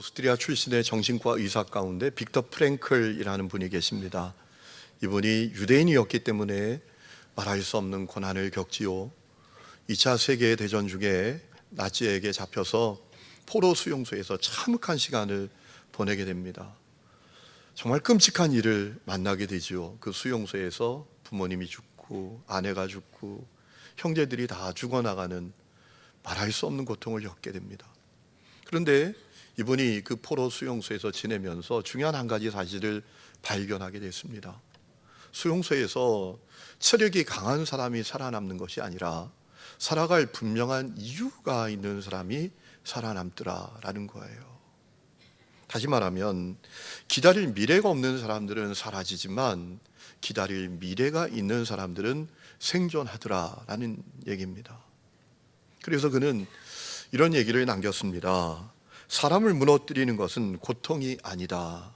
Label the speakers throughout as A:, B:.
A: 오스트리아 출신의 정신과 의사 가운데 빅터 프랭클이라는 분이 계십니다. 이분이 유대인이었기 때문에 말할 수 없는 고난을 겪지요. 2차 세계대전 중에 나치에게 잡혀서 포로 수용소에서 참혹한 시간을 보내게 됩니다. 정말 끔찍한 일을 만나게 되지요. 그 수용소에서 부모님이 죽고 아내가 죽고 형제들이 다 죽어나가는 말할 수 없는 고통을 겪게 됩니다. 그런데 이분이 그 포로 수용소에서 지내면서 중요한 한 가지 사실을 발견하게 됐습니다. 수용소에서 체력이 강한 사람이 살아남는 것이 아니라 살아갈 분명한 이유가 있는 사람이 살아남더라라는 거예요. 다시 말하면 기다릴 미래가 없는 사람들은 사라지지만 기다릴 미래가 있는 사람들은 생존하더라라는 얘기입니다. 그래서 그는 이런 얘기를 남겼습니다. 사람을 무너뜨리는 것은 고통이 아니다.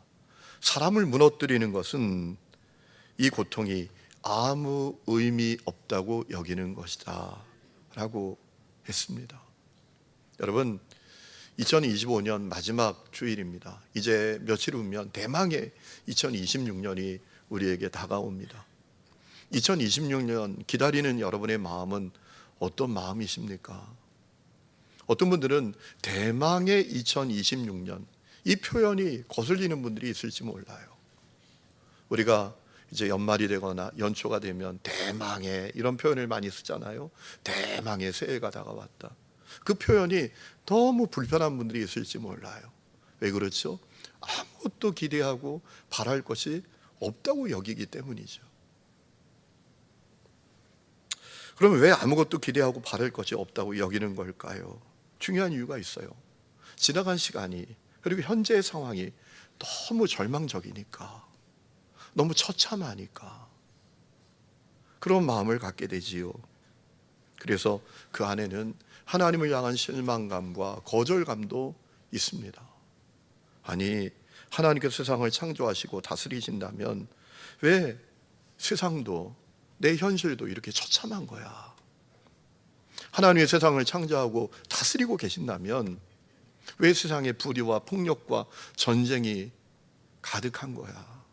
A: 사람을 무너뜨리는 것은 이 고통이 아무 의미 없다고 여기는 것이다 라고 했습니다. 여러분, 2025년 마지막 주일입니다. 이제 며칠 후면 대망의 2026년이 우리에게 다가옵니다. 2026년 기다리는 여러분의 마음은 어떤 마음이십니까? 어떤 분들은 대망의 2026년, 이 표현이 거슬리는 분들이 있을지 몰라요. 우리가 이제 연말이 되거나 연초가 되면 대망의 이런 표현을 많이 쓰잖아요. 대망의 새해가 다가왔다. 그 표현이 너무 불편한 분들이 있을지 몰라요. 왜 그렇죠? 아무것도 기대하고 바랄 것이 없다고 여기기 때문이죠. 그러면 왜 아무것도 기대하고 바랄 것이 없다고 여기는 걸까요? 중요한 이유가 있어요. 지나간 시간이 그리고 현재의 상황이 너무 절망적이니까, 너무 처참하니까 그런 마음을 갖게 되지요. 그래서 그 안에는 하나님을 향한 실망감과 거절감도 있습니다. 아니, 하나님께서 세상을 창조하시고 다스리신다면 왜 세상도 내 현실도 이렇게 처참한 거야? 하나님의 세상을 창조하고 다스리고 계신다면 왜 세상에 불의와 폭력과 전쟁이 가득한 거야?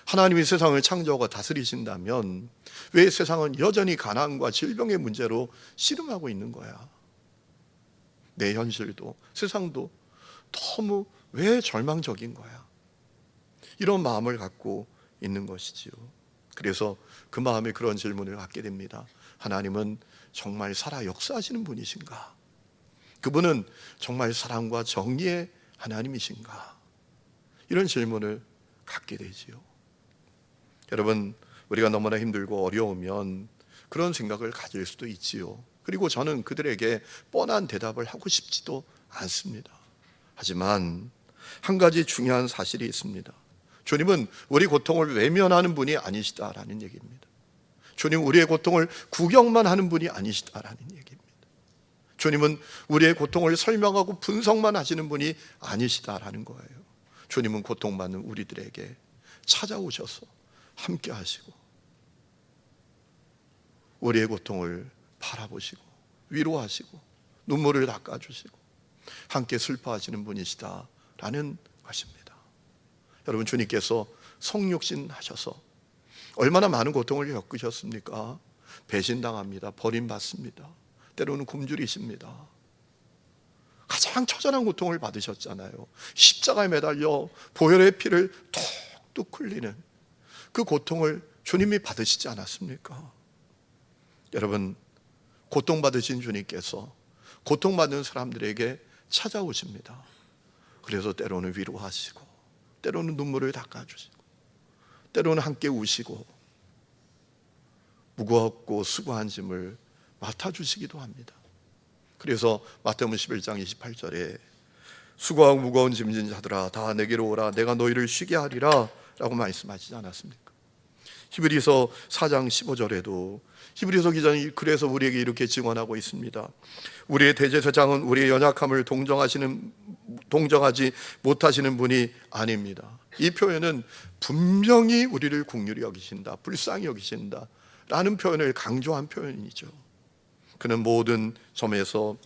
A: 하나님이 세상을 창조하고 다스리신다면 왜 세상은 여전히 가난과 질병의 문제로 씨름하고 있는 거야? 내 현실도 세상도 너무 왜 절망적인 거야? 이런 마음을 갖고 있는 것이지요. 그래서 그 마음에 그런 질문을 갖게 됩니다. 하나님은 정말 살아 역사하시는 분이신가? 그분은 정말 사랑과 정의의 하나님이신가? 이런 질문을 갖게 되지요. 여러분, 우리가 너무나 힘들고 어려우면 그런 생각을 가질 수도 있지요. 그리고 저는 그들에게 뻔한 대답을 하고 싶지도 않습니다. 하지만 한 가지 중요한 사실이 있습니다. 주님은 우리 고통을 외면하는 분이 아니시다라는 얘기입니다. 주님은 우리의 고통을 구경만 하는 분이 아니시다라는 얘기입니다. 주님은 우리의 고통을 설명하고 분석만 하시는 분이 아니시다라는 거예요. 주님은 고통받는 우리들에게 찾아오셔서 함께 하시고 우리의 고통을 바라보시고 위로하시고 눈물을 닦아주시고 함께 슬퍼하시는 분이시다라는 것입니다. 여러분, 주님께서 성육신 하셔서 얼마나 많은 고통을 겪으셨습니까? 배신당합니다. 버림받습니다. 때로는 굶주리십니다. 가장 처절한 고통을 받으셨잖아요. 십자가에 매달려 보혈의 피를 뚝뚝 흘리는 그 고통을 주님이 받으시지 않았습니까? 여러분, 고통받으신 주님께서 고통받는 사람들에게 찾아오십니다. 그래서 때로는 위로하시고 때로는 눈물을 닦아주시고 때로는 함께 우시고 무겁고 수고한 짐을 맡아주시기도 합니다. 그래서 마태복음 11장 28절에 수고하고 무거운 짐진 자들아 다 내게로 오라 내가 너희를 쉬게 하리라 라고 말씀하시지 않았습니까? 히브리서 4장 15절에도 히브리서 기자는 그래서 우리에게 이렇게 증언하고 있습니다. 우리의 대제사장은 우리의 연약함을 동정하지 못하시는 분이 아닙니다. 이 표현은 분명히 우리를 긍휼히 여기신다, 불쌍히 여기신다 라는 표현을 강조한 표현이죠. 그는 모든 점에서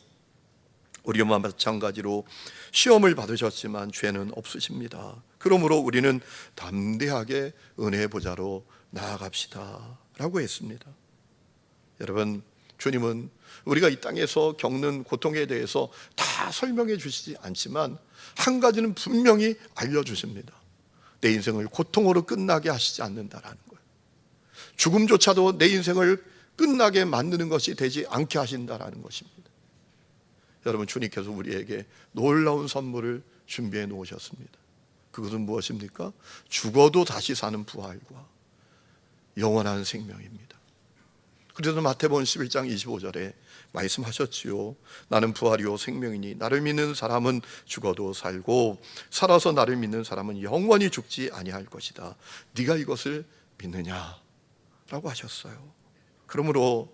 A: 우리와 마찬가지로 시험을 받으셨지만 죄는 없으십니다. 그러므로 우리는 담대하게 은혜의 보좌로 나아갑시다 라고 했습니다. 여러분, 주님은 우리가 이 땅에서 겪는 고통에 대해서 다 설명해 주시지 않지만 한 가지는 분명히 알려주십니다. 내 인생을 고통으로 끝나게 하시지 않는다라는 거예요. 죽음조차도 내 인생을 끝나게 만드는 것이 되지 않게 하신다라는 것입니다. 여러분, 주님께서 우리에게 놀라운 선물을 준비해 놓으셨습니다. 그것은 무엇입니까? 죽어도 다시 사는 부활과 영원한 생명입니다. 그래서 마태복음 11장 25절에 말씀하셨지요. 나는 부활이요 생명이니 나를 믿는 사람은 죽어도 살고 살아서 나를 믿는 사람은 영원히 죽지 아니할 것이다. 네가 이것을 믿느냐? 라고 하셨어요. 그러므로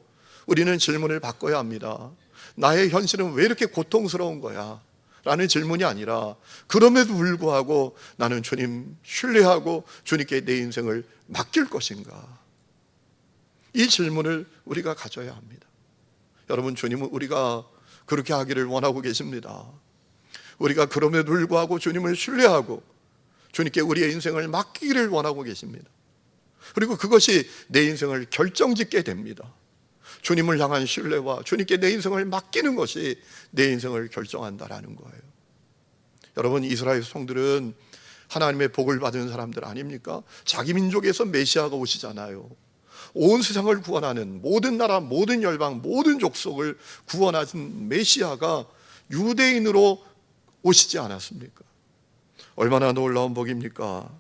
A: 우리는 질문을 바꿔야 합니다. 나의 현실은 왜 이렇게 고통스러운 거야? 라는 질문이 아니라 그럼에도 불구하고 나는 주님 신뢰하고 주님께 내 인생을 맡길 것인가? 이 질문을 우리가 가져야 합니다. 여러분, 주님은 우리가 그렇게 하기를 원하고 계십니다. 우리가 그럼에도 불구하고 주님을 신뢰하고 주님께 우리의 인생을 맡기기를 원하고 계십니다. 그리고 그것이 내 인생을 결정짓게 됩니다. 주님을 향한 신뢰와 주님께 내 인생을 맡기는 것이 내 인생을 결정한다라는 거예요. 여러분, 이스라엘 성들은 하나님의 복을 받은 사람들 아닙니까? 자기 민족에서 메시아가 오시잖아요. 온 세상을 구원하는, 모든 나라, 모든 열방, 모든 족속을 구원하신 메시아가 유대인으로 오시지 않았습니까? 얼마나 놀라운 복입니까?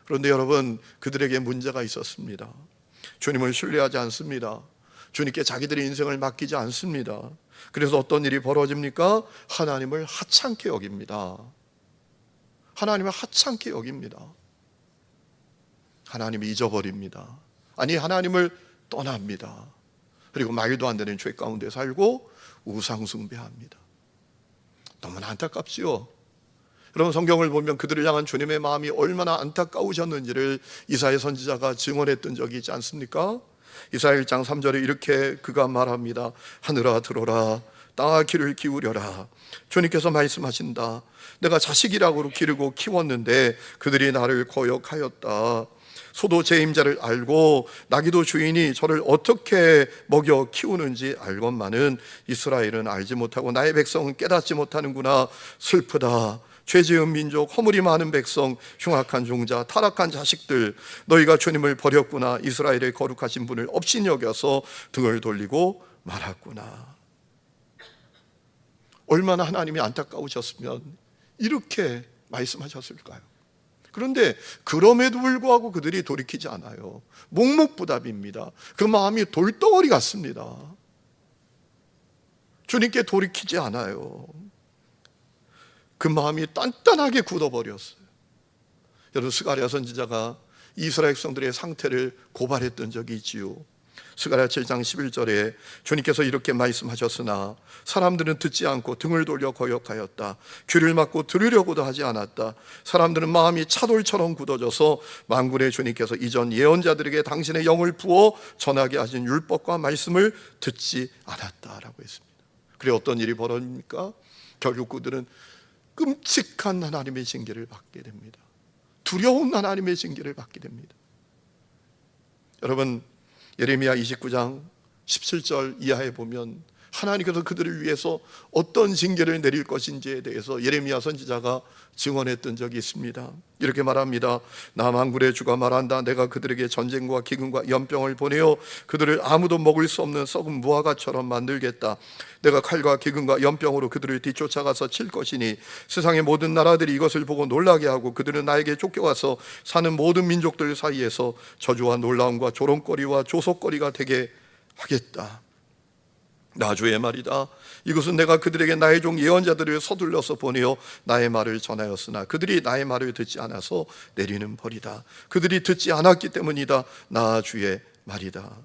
A: 그런데 여러분, 그들에게 문제가 있었습니다. 주님을 신뢰하지 않습니다. 주님께 자기들의 인생을 맡기지 않습니다. 그래서 어떤 일이 벌어집니까? 하나님을 하찮게 여깁니다. 하나님을 하찮게 여깁니다. 하나님을 잊어버립니다. 아니, 하나님을 떠납니다. 그리고 말도 안 되는 죄 가운데 살고 우상 숭배합니다. 너무나 안타깝지요. 여러분, 성경을 보면 그들을 향한 주님의 마음이 얼마나 안타까우셨는지를 이사야 선지자가 증언했던 적이 있지 않습니까? 이사야 1장 3절에 이렇게 그가 말합니다. 하늘아 들어라, 땅아 귀를 기울여라. 주님께서 말씀하신다. 내가 자식이라고 기르고 키웠는데 그들이 나를 거역하였다. 소도 제 임자를 알고 나귀도 주인이 저를 어떻게 먹여 키우는지 알건만은 이스라엘은 알지 못하고 나의 백성은 깨닫지 못하는구나. 슬프다. 죄 지은 민족, 허물이 많은 백성, 흉악한 종자, 타락한 자식들, 너희가 주님을 버렸구나. 이스라엘의 거룩하신 분을 업신여겨서 등을 돌리고 말았구나. 얼마나 하나님이 안타까우셨으면 이렇게 말씀하셨을까요? 그런데 그럼에도 불구하고 그들이 돌이키지 않아요. 묵묵부답입니다. 그 마음이 돌덩어리 같습니다. 주님께 돌이키지 않아요. 그 마음이 단단하게 굳어버렸어요. 여러분, 스가랴 선지자가 이스라엘 백성들의 상태를 고발했던 적이 있지요. 스가랴 7장 11절에 주님께서 이렇게 말씀하셨으나 사람들은 듣지 않고 등을 돌려 거역하였다. 귀를 막고 들으려고도 하지 않았다. 사람들은 마음이 차돌처럼 굳어져서 만군의 주님께서 이전 예언자들에게 당신의 영을 부어 전하게 하신 율법과 말씀을 듣지 않았다라고 했습니다. 그래, 어떤 일이 벌어집니까? 결국 그들은 끔찍한 하나님의 징계를 받게 됩니다. 두려운 하나님의 징계를 받게 됩니다. 여러분, 예레미야 29장 17절 이하에 보면 하나님께서 그들을 위해서 어떤 징계를 내릴 것인지에 대해서 예레미야 선지자가 증언했던 적이 있습니다. 이렇게 말합니다. 나 만군의 주가 말한다. 내가 그들에게 전쟁과 기근과 연병을 보내어 그들을 아무도 먹을 수 없는 썩은 무화과처럼 만들겠다. 내가 칼과 기근과 연병으로 그들을 뒤쫓아가서 칠 것이니 세상의 모든 나라들이 이것을 보고 놀라게 하고 그들은 나에게 쫓겨와서 사는 모든 민족들 사이에서 저주와 놀라움과 조롱거리와 조속거리가 되게 하겠다. 나 주의 말이다. 이것은 내가 그들에게 나의 종 예언자들을 서둘러서 보내어 나의 말을 전하였으나 그들이 나의 말을 듣지 않아서 내리는 벌이다. 그들이 듣지 않았기 때문이다. 나 주의 말이다.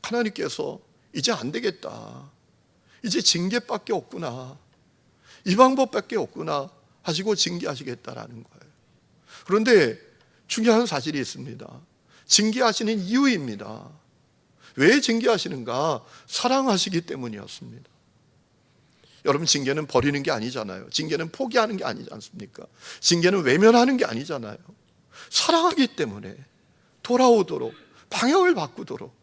A: 하나님께서 이제 안 되겠다, 이제 징계밖에 없구나, 이 방법밖에 없구나 하시고 징계하시겠다라는 거예요. 그런데 중요한 사실이 있습니다. 징계하시는 이유입니다. 왜 징계하시는가? 사랑하시기 때문이었습니다. 여러분, 징계는 버리는 게 아니잖아요. 징계는 포기하는 게 아니지 않습니까? 징계는 외면하는 게 아니잖아요. 사랑하기 때문에 돌아오도록, 방향을 바꾸도록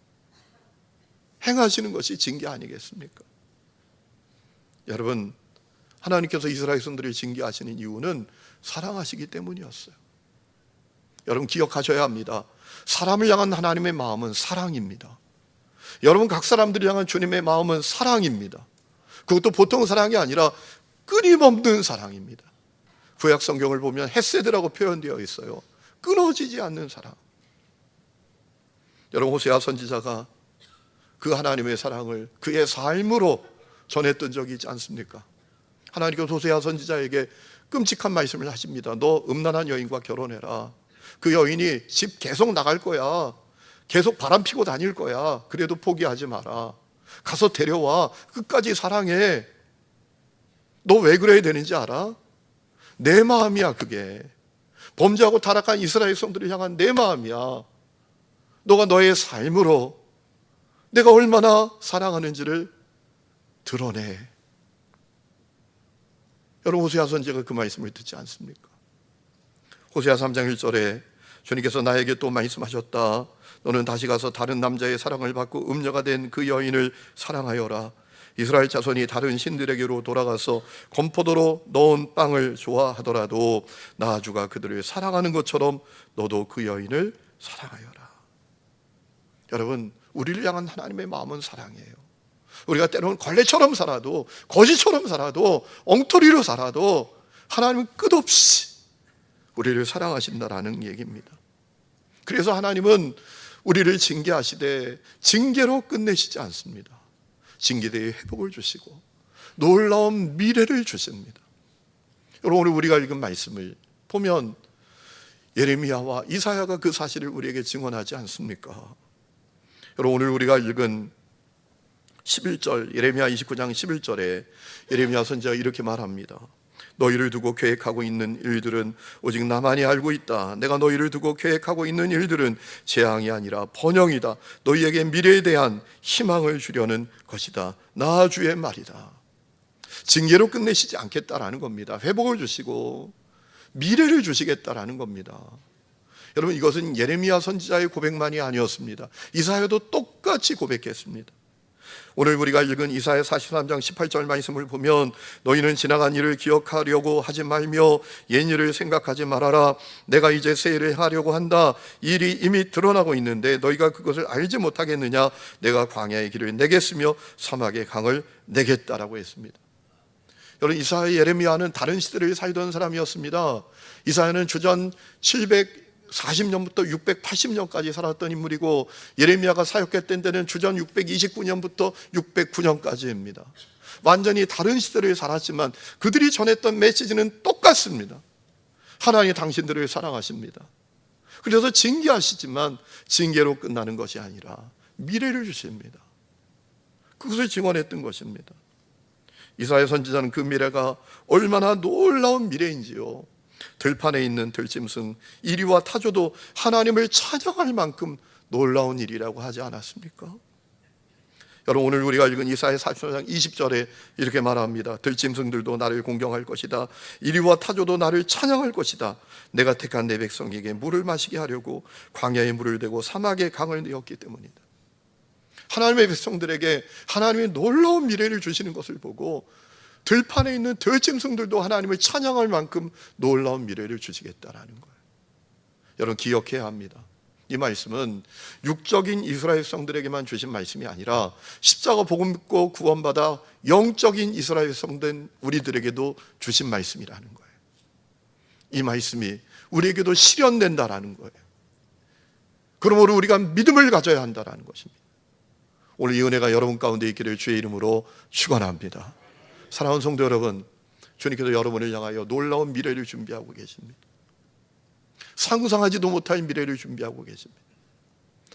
A: 행하시는 것이 징계 아니겠습니까? 여러분, 하나님께서 이스라엘 백성들을 징계하시는 이유는 사랑하시기 때문이었어요. 여러분, 기억하셔야 합니다. 사람을 향한 하나님의 마음은 사랑입니다. 여러분, 각 사람들을 향한 주님의 마음은 사랑입니다. 그것도 보통 사랑이 아니라 끊임없는 사랑입니다. 구약 성경을 보면 헤세드라고 표현되어 있어요. 끊어지지 않는 사랑. 여러분, 호세아 선지자가 그 하나님의 사랑을 그의 삶으로 전했던 적이 있지 않습니까? 하나님께서 호세아 선지자에게 끔찍한 말씀을 하십니다. 너 음란한 여인과 결혼해라. 그 여인이 집 계속 나갈 거야. 계속 바람 피고 다닐 거야. 그래도 포기하지 마라. 가서 데려와. 끝까지 사랑해. 너 왜 그래야 되는지 알아? 내 마음이야, 그게. 범죄하고 타락한 이스라엘 백성들을 향한 내 마음이야. 너가 너의 삶으로 내가 얼마나 사랑하는지를 드러내. 여러분, 호세아 선지자가 그 말씀을 듣지 않습니까? 호세아 3장 1절에 주님께서 나에게 또 말씀하셨다. 너는 다시 가서 다른 남자의 사랑을 받고 음녀가 된 그 여인을 사랑하여라. 이스라엘 자손이 다른 신들에게로 돌아가서 건포도로 넣은 빵을 좋아하더라도 나 주가 그들을 사랑하는 것처럼 너도 그 여인을 사랑하여라. 여러분, 우리를 향한 하나님의 마음은 사랑이에요. 우리가 때로는 걸레처럼 살아도, 거지처럼 살아도, 엉터리로 살아도 하나님은 끝없이 우리를 사랑하신다라는 얘기입니다. 그래서 하나님은 우리를 징계하시되 징계로 끝내시지 않습니다. 징계대의 회복을 주시고 놀라운 미래를 주십니다. 여러분, 오늘 우리가 읽은 말씀을 보면 예레미야와 이사야가 그 사실을 우리에게 증언하지 않습니까? 여러분, 오늘 우리가 읽은 11절, 예레미야 29장 11절에 예레미야 선지자가 이렇게 말합니다. 너희를 두고 계획하고 있는 일들은 오직 나만이 알고 있다. 내가 너희를 두고 계획하고 있는 일들은 재앙이 아니라 번영이다. 너희에게 미래에 대한 희망을 주려는 것이다. 나 주의 말이다. 징계로 끝내시지 않겠다라는 겁니다. 회복을 주시고 미래를 주시겠다라는 겁니다. 여러분, 이것은 예레미야 선지자의 고백만이 아니었습니다. 이사야도 똑같이 고백했습니다. 오늘 우리가 읽은 이사야 43장 18절 말씀을 보면 너희는 지나간 일을 기억하려고 하지 말며 옛 일을 생각하지 말아라. 내가 이제 새 일을 행하려고 한다. 일이 이미 드러나고 있는데 너희가 그것을 알지 못하겠느냐. 내가 광야의 길을 내겠으며 사막의 강을 내겠다라고 했습니다. 여러분, 이사야, 예레미야는 다른 시대를 살던 사람이었습니다. 이사야는 주전 740년부터 680년까지 살았던 인물이고 예레미야가 사역했던 때는 주전 629년부터 609년까지입니다. 완전히 다른 시대를 살았지만 그들이 전했던 메시지는 똑같습니다. 하나님이 당신들을 사랑하십니다. 그래서 징계하시지만 징계로 끝나는 것이 아니라 미래를 주십니다. 그것을 증언했던 것입니다. 이사야 선지자는 그 미래가 얼마나 놀라운 미래인지요, 들판에 있는 들짐승 이리와 타조도 하나님을 찬양할 만큼 놀라운 일이라고 하지 않았습니까? 여러분, 오늘 우리가 읽은 이사야 44장 20절에 이렇게 말합니다. 들짐승들도 나를 공경할 것이다. 이리와 타조도 나를 찬양할 것이다. 내가 택한 내 백성에게 물을 마시게 하려고 광야에 물을 대고 사막에 강을 내었기 때문이다. 하나님의 백성들에게 하나님의 놀라운 미래를 주시는 것을 보고 들판에 있는 들짐승들도 하나님을 찬양할 만큼 놀라운 미래를 주시겠다라는 거예요. 여러분, 기억해야 합니다. 이 말씀은 육적인 이스라엘 백성들에게만 주신 말씀이 아니라 십자가 복음 믿고 구원받아 영적인 이스라엘 백성된 우리들에게도 주신 말씀이라는 거예요. 이 말씀이 우리에게도 실현된다라는 거예요. 그러므로 우리가 믿음을 가져야 한다라는 것입니다. 오늘 이 은혜가 여러분 가운데 있기를 주의 이름으로 축원합니다. 사랑하는 성도 여러분, 주님께서 여러분을 향하여 놀라운 미래를 준비하고 계십니다. 상상하지도 못할 미래를 준비하고 계십니다.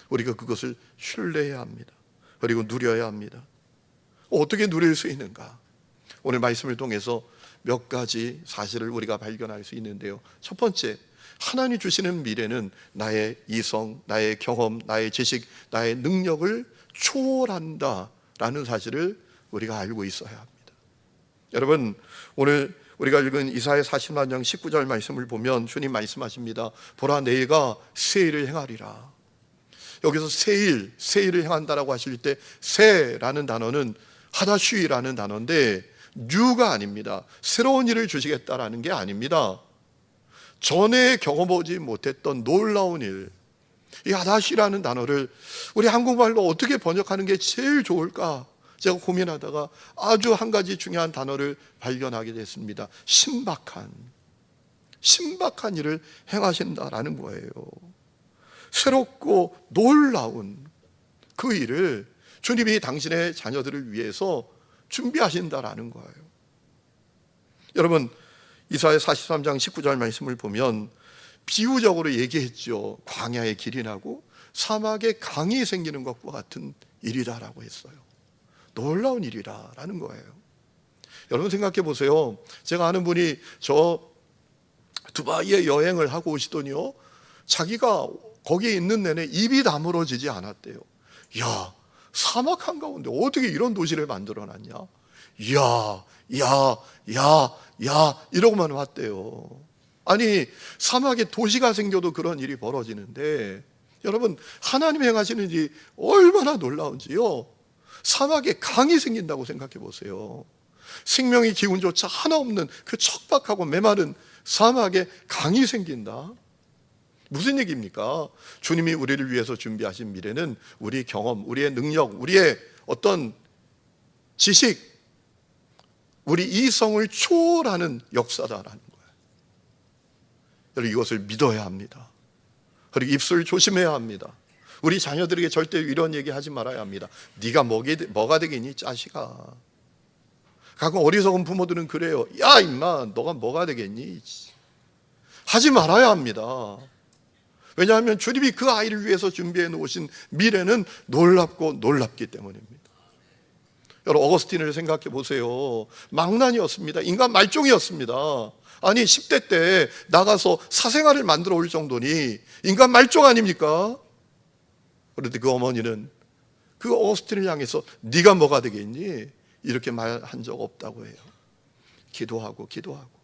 A: 우리가 그것을 신뢰해야 합니다. 그리고 누려야 합니다. 어떻게 누릴 수 있는가? 오늘 말씀을 통해서 몇 가지 사실을 우리가 발견할 수 있는데요. 첫 번째, 하나님 주시는 미래는 나의 이성, 나의 경험, 나의 지식, 나의 능력을 초월한다라는 사실을 우리가 알고 있어야 합니다. 여러분, 오늘 우리가 읽은 이사야 40장 19절 말씀을 보면 주님 말씀하십니다. 보라, 내가 새 일을 행하리라. 여기서 새 일을 행한다라고 하실 때 새라는 단어는 하다슈이라는 단어인데 뉴가 아닙니다. 새로운 일을 주시겠다라는 게 아닙니다. 전에 경험하지 못했던 놀라운 일, 이 하다시라는 단어를 우리 한국말로 어떻게 번역하는 게 제일 좋을까 제가 고민하다가 아주 한 가지 중요한 단어를 발견하게 됐습니다. 신박한 일을 행하신다라는 거예요. 새롭고 놀라운 그 일을 주님이 당신의 자녀들을 위해서 준비하신다라는 거예요. 여러분, 이사야 43장 19절 말씀을 보면 비유적으로 얘기했죠. 광야의 길이 나고 사막에 강이 생기는 것과 같은 일이다라고 했어요. 놀라운 일이라는 거예요. 여러분 생각해 보세요. 제가 아는 분이 저 두바이에 여행을 하고 오시더니요, 자기가 거기에 있는 내내 입이 다물어지지 않았대요. 야, 사막 한가운데 어떻게 이런 도시를 만들어놨냐? 야 이러고만 왔대요. 아니, 사막에 도시가 생겨도 그런 일이 벌어지는데 여러분, 하나님이 행하시는 일이 얼마나 놀라운지요. 사막에 강이 생긴다고 생각해 보세요. 생명의 기운조차 하나 없는 그 척박하고 메마른 사막에 강이 생긴다. 무슨 얘기입니까? 주님이 우리를 위해서 준비하신 미래는 우리 경험, 우리의 능력, 우리의 어떤 지식, 우리 이성을 초월하는 역사다라는 거예요. 여러분, 이것을 믿어야 합니다. 그리고 입술 조심해야 합니다. 우리 자녀들에게 절대 이런 얘기 하지 말아야 합니다. 네가 뭐가 되겠니, 자식아. 가끔 어리석은 부모들은 그래요. 야, 임마, 너가 뭐가 되겠니? 하지 말아야 합니다. 왜냐하면 주님이 그 아이를 위해서 준비해 놓으신 미래는 놀랍고 놀랍기 때문입니다. 여러분, 어거스틴을 생각해 보세요. 망난이었습니다. 인간 말종이었습니다. 아니, 10대 때 나가서 사생활을 만들어 올 정도니 인간 말종 아닙니까? 그런데 그 어머니는 그 어거스틴을 향해서 네가 뭐가 되겠니? 이렇게 말한 적 없다고 해요. 기도하고 기대하고.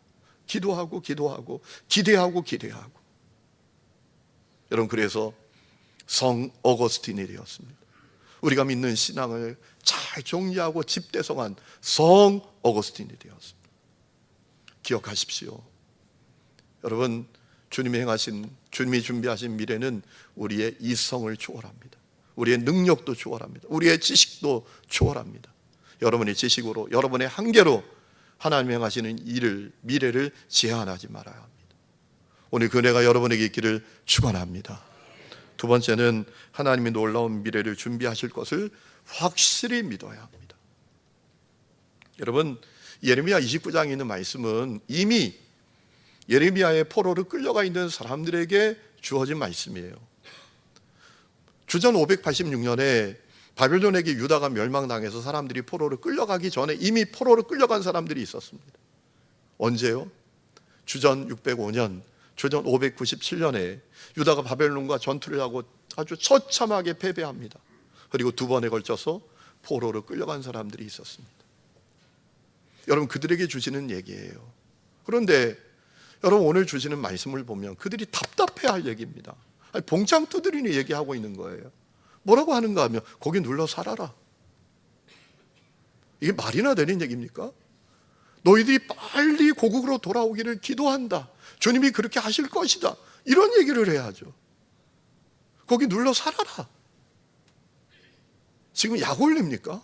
A: 여러분, 그래서 성 어거스틴이 되었습니다. 우리가 믿는 신앙을 잘 정리하고 집대성한 성 어거스틴이 되었습니다. 기억하십시오. 여러분, 주님이 준비하신 미래는 우리의 이성을 초월합니다. 우리의 능력도 초월합니다. 우리의 지식도 초월합니다. 여러분의 지식으로, 여러분의 한계로 하나님이 행하시는 미래를 제한하지 말아야 합니다. 오늘 그 은혜가 여러분에게 있기를 축원합니다. 두 번째는 하나님이 놀라운 미래를 준비하실 것을 확실히 믿어야 합니다. 여러분, 예레미야 29장에 있는 말씀은 이미 예레미야의 포로로 끌려가 있는 사람들에게 주어진 말씀이에요. 주전 586년에 바벨론에게 유다가 멸망당해서 사람들이 포로로 끌려가기 전에 이미 포로로 끌려간 사람들이 있었습니다. 언제요? 주전 605년, 주전 597년에 유다가 바벨론과 전투를 하고 아주 처참하게 패배합니다. 그리고 두 번에 걸쳐서 포로로 끌려간 사람들이 있었습니다. 여러분, 그들에게 주시는 얘기예요. 그런데 여러분, 오늘 주시는 말씀을 보면 그들이 답답해할 얘기입니다. 아니, 봉창 두드리니 얘기하고 있는 거예요. 뭐라고 하는가 하면 거기 눌러 살아라. 이게 말이나 되는 얘기입니까? 너희들이 빨리 고국으로 돌아오기를 기도한다. 주님이 그렇게 하실 것이다. 이런 얘기를 해야죠. 거기 눌러 살아라. 지금 약 올립니까?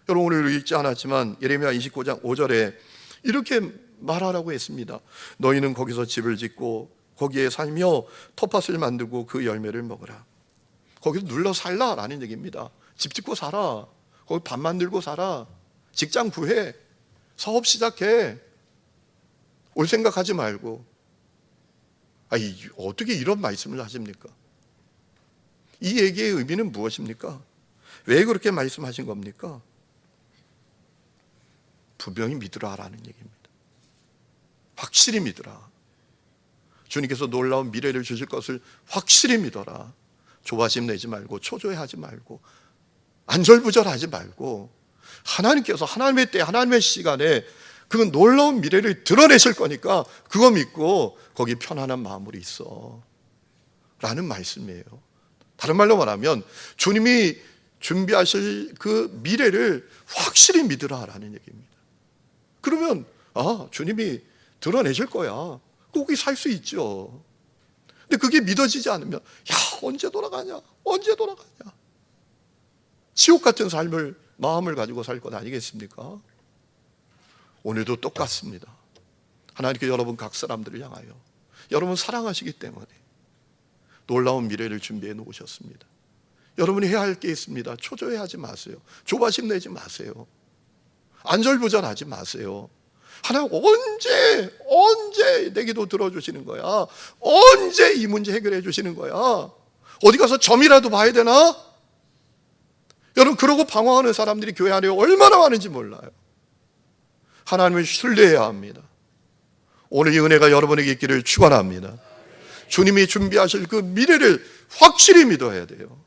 A: 여러분, 오늘 읽지 않았지만 예레미야 29장 5절에 이렇게 말하라고 했습니다. 너희는 거기서 집을 짓고 거기에 살며 텃밭을 만들고 그 열매를 먹으라. 거기서 눌러 살라라는 얘기입니다. 집 짓고 살아. 거기 밥 만들고 살아. 직장 구해. 사업 시작해. 올 생각하지 말고. 아니, 어떻게 이런 말씀을 하십니까? 이 얘기의 의미는 무엇입니까? 왜 그렇게 말씀하신 겁니까? 분명히 믿으라라는 얘기입니다. 확실히 믿으라. 주님께서 놀라운 미래를 주실 것을 확실히 믿어라. 조바심 내지 말고 초조해하지 말고 안절부절하지 말고 하나님께서 하나님의 때, 하나님의 시간에 그 놀라운 미래를 드러내실 거니까 그거 믿고 거기 편안한 마음으로 있어 라는 말씀이에요. 다른 말로 말하면 주님이 준비하실 그 미래를 확실히 믿으라 라는 얘기입니다. 그러면 주님이 드러내실 거야. 거기 살 수 있죠. 근데 그게 믿어지지 않으면 언제 돌아가냐? 언제 돌아가냐? 지옥 같은 삶을 마음을 가지고 살 것 아니겠습니까? 오늘도 똑같습니다. 하나님께 여러분 각 사람들을 향하여 여러분 사랑하시기 때문에 놀라운 미래를 준비해 놓으셨습니다. 여러분이 해야 할 게 있습니다. 초조해하지 마세요. 조바심 내지 마세요. 안절부절하지 마세요. 하나님 언제 내 기도 들어주시는 거야? 언제 이 문제 해결해 주시는 거야? 어디 가서 점이라도 봐야 되나? 여러분 그러고 방황하는 사람들이 교회 안에 얼마나 많은지 몰라요. 하나님을 신뢰해야 합니다. 오늘 이 은혜가 여러분에게 있기를 축원합니다. 주님이 준비하실 그 미래를 확실히 믿어야 돼요.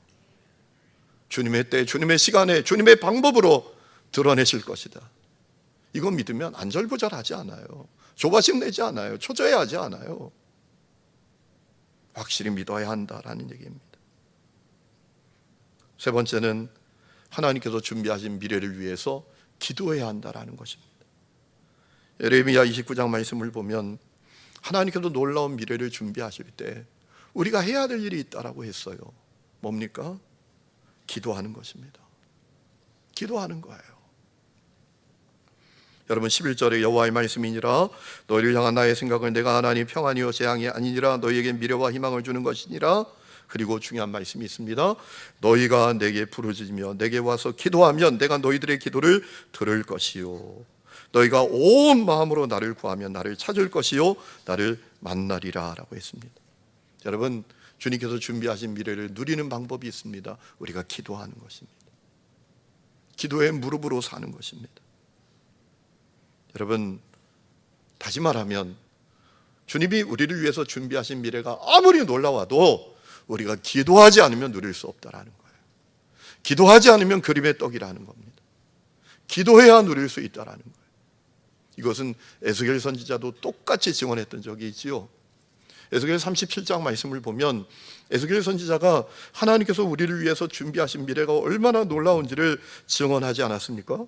A: 주님의 때, 주님의 시간에, 주님의 방법으로 드러내실 것이다. 이거 믿으면 안절부절하지 않아요. 조바심 내지 않아요. 초조해하지 않아요. 확실히 믿어야 한다라는 얘기입니다. 세 번째는 하나님께서 준비하신 미래를 위해서 기도해야 한다라는 것입니다. 예레미야 29장 말씀을 보면 하나님께서 놀라운 미래를 준비하실 때 우리가 해야 될 일이 있다라고 했어요. 뭡니까? 기도하는 것입니다. 기도하는 거예요. 여러분 11절에 여호와의 말씀이니라 너희를 향한 나의 생각은 내가 하나님 평안이요 재앙이 아니니라 너희에게 미래와 희망을 주는 것이니라. 그리고 중요한 말씀이 있습니다. 너희가 내게 부르짖으며 내게 와서 기도하면 내가 너희들의 기도를 들을 것이요 너희가 온 마음으로 나를 구하면 나를 찾을 것이요 나를 만나리라 라고 했습니다. 여러분 주님께서 준비하신 미래를 누리는 방법이 있습니다. 우리가 기도하는 것입니다. 기도의 무릎으로 사는 것입니다. 여러분 다시 말하면 주님이 우리를 위해서 준비하신 미래가 아무리 놀라워도 우리가 기도하지 않으면 누릴 수 없다라는 거예요. 기도하지 않으면 그림의 떡이라는 겁니다. 기도해야 누릴 수 있다라는 거예요. 이것은 에스겔 선지자도 똑같이 증언했던 적이 있지요. 에스겔 37장 말씀을 보면 에스겔 선지자가 하나님께서 우리를 위해서 준비하신 미래가 얼마나 놀라운지를 증언하지 않았습니까?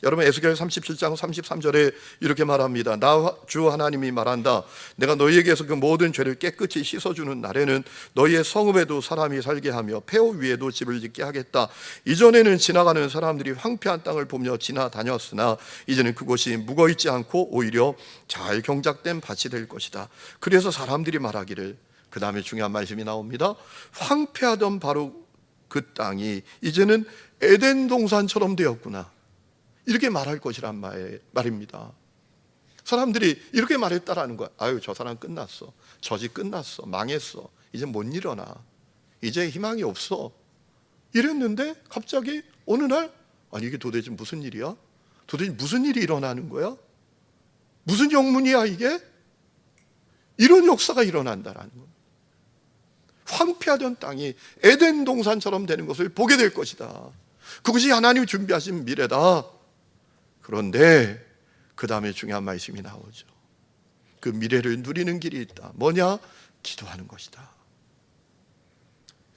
A: 여러분 에스겔 37장 33절에 이렇게 말합니다. 나 주 하나님이 말한다. 내가 너희에게서 그 모든 죄를 깨끗이 씻어주는 날에는 너희의 성읍에도 사람이 살게 하며 폐허 위에도 집을 짓게 하겠다. 이전에는 지나가는 사람들이 황폐한 땅을 보며 지나다녔으나 이제는 그곳이 묵어있지 않고 오히려 잘 경작된 밭이 될 것이다. 그래서 사람들이 말하기를, 그 다음에 중요한 말씀이 나옵니다. 황폐하던 바로 그 땅이 이제는 에덴 동산처럼 되었구나. 이렇게 말할 것이란 말입니다. 사람들이 이렇게 말했다라는 거야. 아유 저 사람 끝났어. 저 집 끝났어. 망했어. 이제 못 일어나. 이제 희망이 없어. 이랬는데 갑자기 어느 날 아니 이게 도대체 무슨 일이야? 도대체 무슨 일이 일어나는 거야? 무슨 영문이야 이게? 이런 역사가 일어난다라는 거야. 황폐하던 땅이 에덴 동산처럼 되는 것을 보게 될 것이다. 그것이 하나님이 준비하신 미래다. 그런데 그 다음에 중요한 말씀이 나오죠. 그 미래를 누리는 길이 있다. 뭐냐? 기도하는 것이다.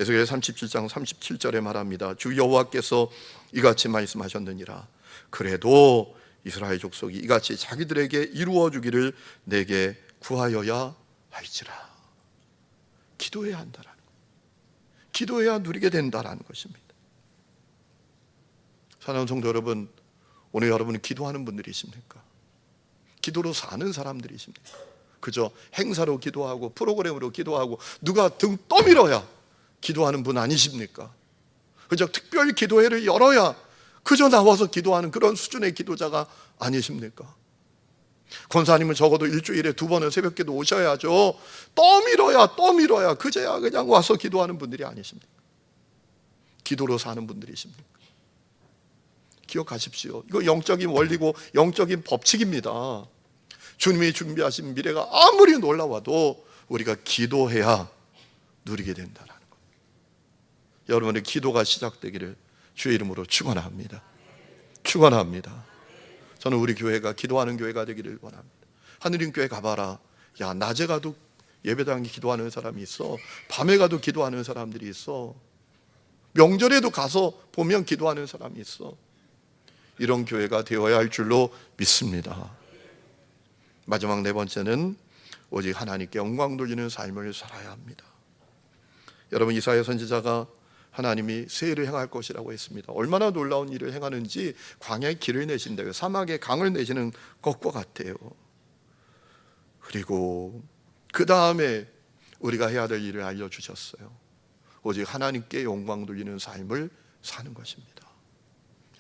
A: 에스겔 37장 37절에 말합니다. 주 여호와께서 이같이 말씀하셨느니라. 그래도 이스라엘 족속이 이같이 자기들에게 이루어 주기를 내게 구하여야 할지라. 기도해야 한다라는 것. 기도해야 누리게 된다라는 것입니다. 사랑하는 성도 여러분, 오늘 여러분은 기도하는 분들이십니까? 기도로 사는 사람들이십니까? 그저 행사로 기도하고 프로그램으로 기도하고 누가 등 떠밀어야 기도하는 분 아니십니까? 그저 특별 기도회를 열어야 그저 나와서 기도하는 그런 수준의 기도자가 아니십니까? 권사님은 적어도 일주일에 2번은 새벽기도 오셔야죠. 떠밀어야 그저야 그냥 와서 기도하는 분들이 아니십니까? 기도로 사는 분들이십니까? 기억하십시오. 이거 영적인 원리고 영적인 법칙입니다. 주님이 준비하신 미래가 아무리 놀라워도 우리가 기도해야 누리게 된다는 것. 여러분의 기도가 시작되기를 주의 이름으로 축원합니다. 축원합니다. 저는 우리 교회가 기도하는 교회가 되기를 원합니다. 하느님 교회 가봐라. 야, 낮에 가도 예배당에 기도하는 사람이 있어. 밤에 가도 기도하는 사람들이 있어. 명절에도 가서 보면 기도하는 사람이 있어. 이런 교회가 되어야 할 줄로 믿습니다. 마지막 네 번째는 오직 하나님께 영광 돌리는 삶을 살아야 합니다. 여러분, 이사야 선지자가 하나님이 세일을 행할 것이라고 했습니다. 얼마나 놀라운 일을 행하는지 광야에 길을 내신대요. 사막에 강을 내시는 것과 같아요. 그리고 그 다음에 우리가 해야 될 일을 알려주셨어요. 오직 하나님께 영광 돌리는 삶을 사는 것입니다.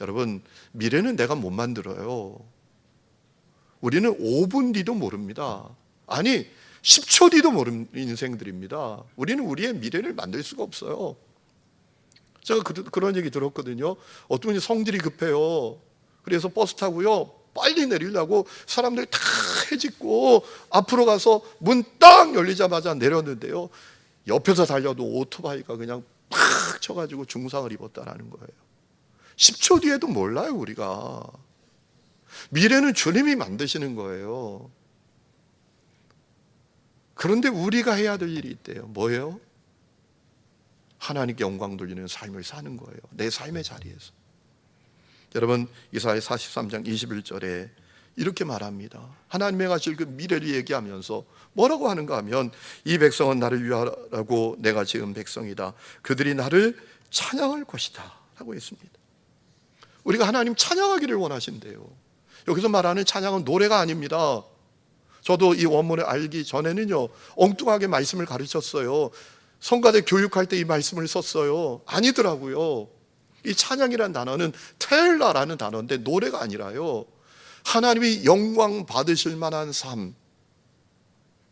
A: 여러분, 미래는 내가 못 만들어요. 우리는 5분 뒤도 모릅니다. 아니 10초 뒤도 모르는 인생들입니다. 우리는 우리의 미래를 만들 수가 없어요. 제가 그런 얘기 들었거든요. 어떤 분이 성질이 급해요. 그래서 버스 타고요, 빨리 내리려고 사람들이 다 해짓고 앞으로 가서 문 딱 열리자마자 내렸는데요, 옆에서 달려도 오토바이가 그냥 팍 쳐가지고 중상을 입었다라는 거예요. 10초 뒤에도 몰라요. 우리가 미래는 주님이 만드시는 거예요. 그런데 우리가 해야 될 일이 있대요. 뭐예요? 하나님께 영광 돌리는 삶을 사는 거예요. 내 삶의 자리에서. 여러분, 이사야 43장 21절에 이렇게 말합니다. 하나님의 가실 그 미래를 얘기하면서 뭐라고 하는가 하면, 이 백성은 나를 위하라고 내가 지은 백성이다. 그들이 나를 찬양할 것이다 라고 했습니다. 우리가 하나님 찬양하기를 원하신대요. 여기서 말하는 찬양은 노래가 아닙니다. 저도 이 원문을 알기 전에는요, 엉뚱하게 말씀을 가르쳤어요. 성가대 교육할 때 이 말씀을 썼어요. 아니더라고요. 이 찬양이라는 단어는 텔라라는 단어인데 노래가 아니라요, 하나님이 영광 받으실 만한 삶을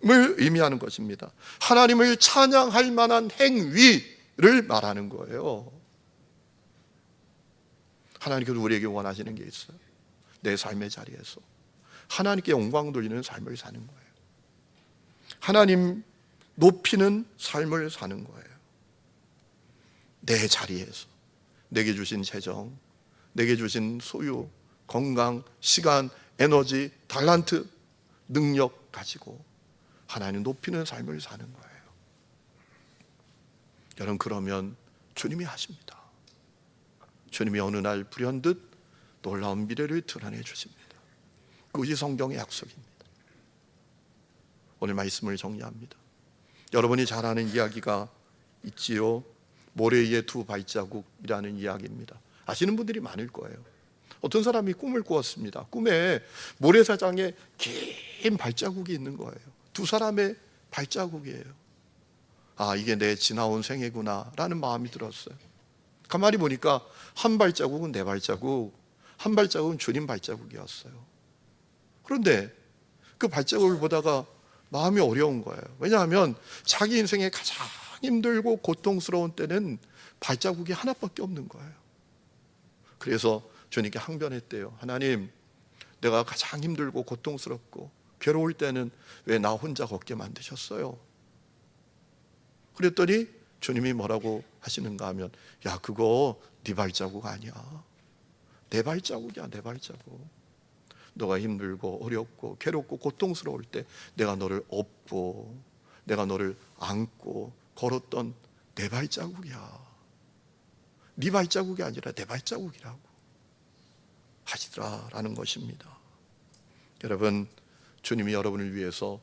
A: 의미하는 것입니다. 하나님을 찬양할 만한 행위를 말하는 거예요. 하나님께서 우리에게 원하시는 게 있어요. 내 삶의 자리에서 하나님께 영광 돌리는 삶을 사는 거예요. 하나님 높이는 삶을 사는 거예요. 내 자리에서 내게 주신 재정, 내게 주신 소유, 건강, 시간, 에너지, 달란트, 능력 가지고 하나님 높이는 삶을 사는 거예요. 여러분, 그러면 주님이 하십니다. 주님이 어느 날 불현듯 놀라운 미래를 드러내 주십니다. 그것이 성경의 약속입니다. 오늘 말씀을 정리합니다. 여러분이 잘 아는 이야기가 있지요. 모래 위에 두 발자국이라는 이야기입니다. 아시는 분들이 많을 거예요. 어떤 사람이 꿈을 꾸었습니다. 꿈에 모래사장에 긴 발자국이 있는 거예요. 두 사람의 발자국이에요. 아, 이게 내 지나온 생애구나 라는 마음이 들었어요. 가만히 보니까 한 발자국은 내 발자국, 한 발자국은 주님 발자국이었어요. 그런데 그 발자국을 보다가 마음이 어려운 거예요. 왜냐하면 자기 인생에 가장 힘들고 고통스러운 때는 발자국이 하나밖에 없는 거예요. 그래서 주님께 항변했대요. 하나님, 내가 가장 힘들고 고통스럽고 괴로울 때는 왜 나 혼자 걷게 만드셨어요? 그랬더니 주님이 뭐라고 하시는가 하면, 야, 그거 네 발자국 아니야. 내 발자국이야, 내 발자국. 너가 힘들고 어렵고 괴롭고 고통스러울 때 내가 너를 업고 내가 너를 안고 걸었던 내 발자국이야. 네 발자국이 아니라 내 발자국이라고 하시더라라는 것입니다. 여러분, 주님이 여러분을 위해서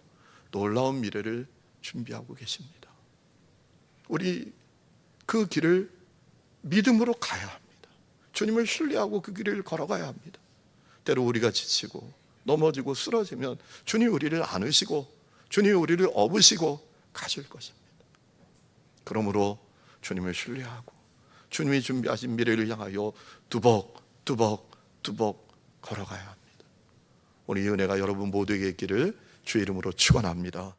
A: 놀라운 미래를 준비하고 계십니다. 우리 그 길을 믿음으로 가야 합니다. 주님을 신뢰하고 그 길을 걸어가야 합니다. 때로 우리가 지치고 넘어지고 쓰러지면 주님 우리를 안으시고 주님 우리를 업으시고 가실 것입니다. 그러므로 주님을 신뢰하고 주님이 준비하신 미래를 향하여 두벅두벅 걸어가야 합니다. 오늘 이 은혜가 여러분 모두에게 있기를 주의 이름으로 축원합니다.